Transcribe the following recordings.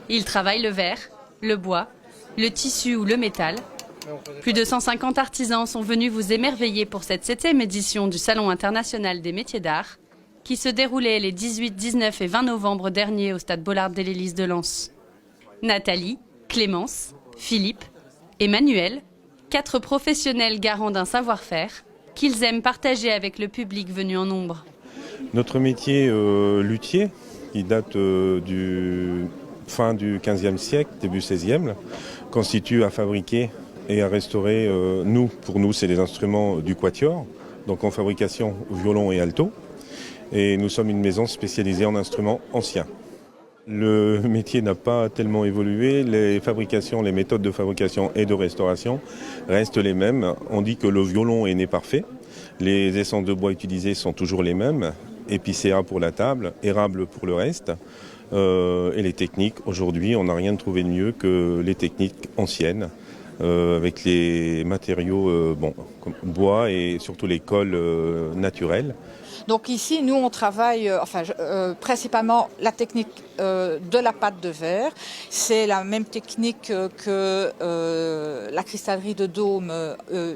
Ils travaillent le verre, le bois, le tissu ou le métal. Plus de 150 artisans sont venus vous émerveiller pour cette 7e édition du Salon international des métiers d'art, qui se déroulait les 18, 19 et 20 novembre dernier au stade Bollard-Dès-Lys de Lens. Nathalie, Clémence, Philippe, Emmanuel, 4 professionnels garants d'un savoir-faire qu'ils aiment partager avec le public venu en nombre. Notre métier luthier, qui date du fin du XVe siècle, début XVIe, constitue à fabriquer et à restaurer, pour nous, c'est les instruments du quatuor, donc en fabrication violon et alto. Et nous sommes une maison spécialisée en instruments anciens. Le métier n'a pas tellement évolué, les méthodes de fabrication et de restauration restent les mêmes. On dit que le violon est né parfait, les essences de bois utilisées sont toujours les mêmes, épicéa pour la table, érable pour le reste. Et les techniques, aujourd'hui, on n'a rien trouvé de mieux que les techniques anciennes, avec les matériaux comme bois et surtout les colles naturelles. Donc ici, nous, on travaille principalement la technique de la pâte de verre. C'est la même technique que la cristallerie de Dôme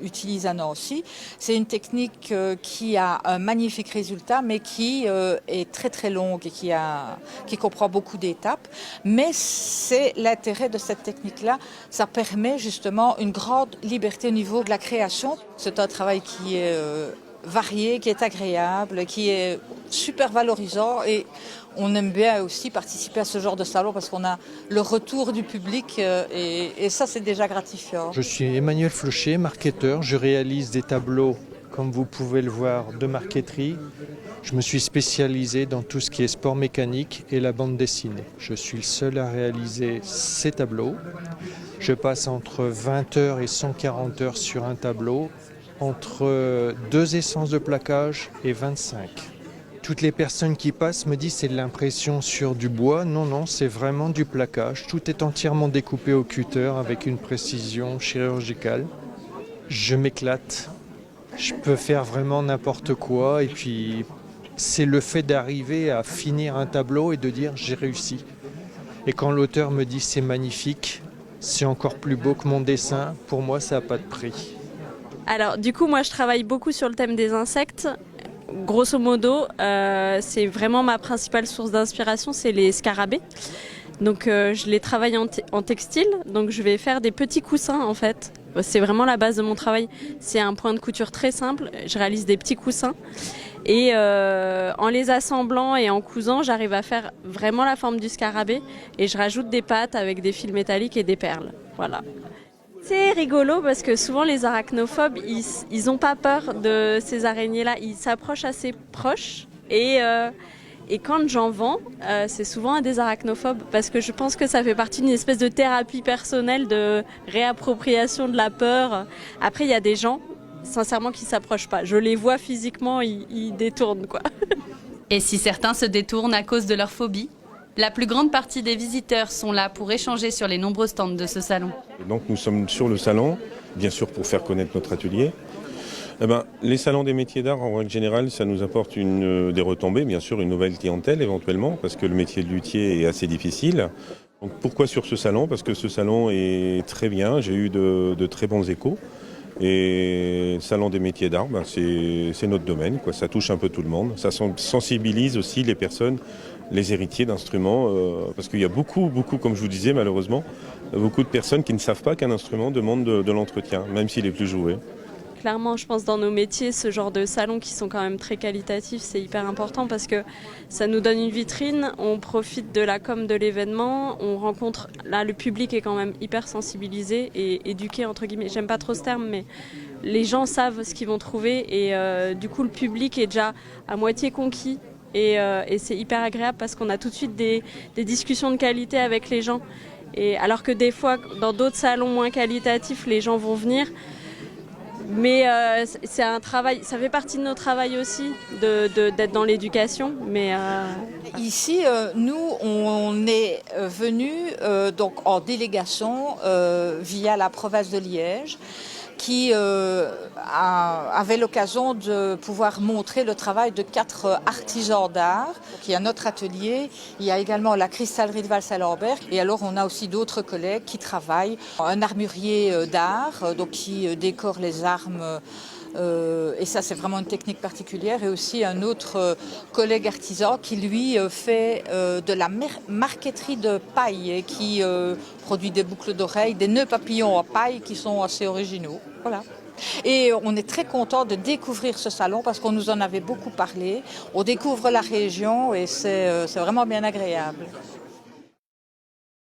utilise à Nancy. C'est une technique qui a un magnifique résultat, mais qui est très très longue et qui comprend beaucoup d'étapes. Mais c'est l'intérêt de cette technique-là. Ça permet justement une grande liberté au niveau de la création. C'est un travail qui est varié, qui est agréable, qui est super valorisant et on aime bien aussi participer à ce genre de salon parce qu'on a le retour du public et ça c'est déjà gratifiant. Je suis Emmanuel Flocher, marketeur. Je réalise des tableaux, comme vous pouvez le voir, de marqueterie. Je me suis spécialisé dans tout ce qui est sport mécanique et la bande dessinée. Je suis le seul à réaliser ces tableaux. Je passe entre 20 heures et 140 heures sur un tableau, entre 2 essences de plaquage et 25. Toutes les personnes qui passent me disent c'est de l'impression sur du bois. Non, c'est vraiment du plaquage. Tout est entièrement découpé au cutter avec une précision chirurgicale. Je m'éclate. Je peux faire vraiment n'importe quoi. Et puis, c'est le fait d'arriver à finir un tableau et de dire j'ai réussi. Et quand l'auteur me dit c'est magnifique, c'est encore plus beau que mon dessin, pour moi ça n'a pas de prix. Alors du coup moi je travaille beaucoup sur le thème des insectes. Grosso modo c'est vraiment ma principale source d'inspiration, c'est les scarabées. Donc je les travaille en textile, donc je vais faire des petits coussins en fait. C'est vraiment la base de mon travail. C'est un point de couture très simple, je réalise des petits coussins. Et en les assemblant et en cousant, j'arrive à faire vraiment la forme du scarabée et je rajoute des pattes avec des fils métalliques et des perles. Voilà. C'est rigolo parce que souvent les arachnophobes, ils n'ont pas peur de ces araignées-là, ils s'approchent assez proches et quand j'en vends, c'est souvent à des arachnophobes parce que je pense que ça fait partie d'une espèce de thérapie personnelle de réappropriation de la peur. Après, il y a des gens, sincèrement, qui ne s'approchent pas. Je les vois physiquement, ils détournent, quoi. Et si certains se détournent à cause de leur phobie, la plus grande partie des visiteurs sont là pour échanger sur les nombreux stands de ce salon. Donc nous sommes sur le salon, bien sûr pour faire connaître notre atelier. Les salons des métiers d'art, en règle générale, ça nous apporte des retombées, bien sûr, une nouvelle clientèle éventuellement, parce que le métier de luthier est assez difficile. Donc pourquoi sur ce salon ? Parce que ce salon est très bien, j'ai eu de très bons échos. Et le salon des métiers d'art, c'est notre domaine, quoi. Ça touche un peu tout le monde. Ça sensibilise aussi les personnes, les héritiers d'instruments, parce qu'il y a beaucoup, comme je vous disais malheureusement, beaucoup de personnes qui ne savent pas qu'un instrument demande de l'entretien, même s'il est plus joué. Clairement, je pense dans nos métiers, ce genre de salons qui sont quand même très qualitatifs, c'est hyper important parce que ça nous donne une vitrine, on profite de la com de l'événement, on rencontre, là le public est quand même hyper sensibilisé et éduqué entre guillemets, j'aime pas trop ce terme mais les gens savent ce qu'ils vont trouver et du coup le public est déjà à moitié conquis et c'est hyper agréable parce qu'on a tout de suite des discussions de qualité avec les gens et alors que des fois dans d'autres salons moins qualitatifs les gens vont venir. Mais c'est un travail, ça fait partie de notre travail aussi, d'être dans l'éducation. Mais ici, nous, on est venus donc en délégation via la province de Liège qui avait l'occasion de pouvoir montrer le travail de 4 artisans d'art. Il y a notre atelier, il y a également la cristallerie de Val-Saint-Lambert et alors on a aussi d'autres collègues qui travaillent. Un armurier d'art donc qui décore les armes. Et ça, c'est vraiment une technique particulière. Et aussi un autre collègue artisan qui, lui, fait de la marqueterie de paille et qui produit des boucles d'oreilles, des nœuds papillons en paille qui sont assez originaux. Voilà. Et on est très content de découvrir ce salon parce qu'on nous en avait beaucoup parlé. On découvre la région et c'est vraiment bien agréable.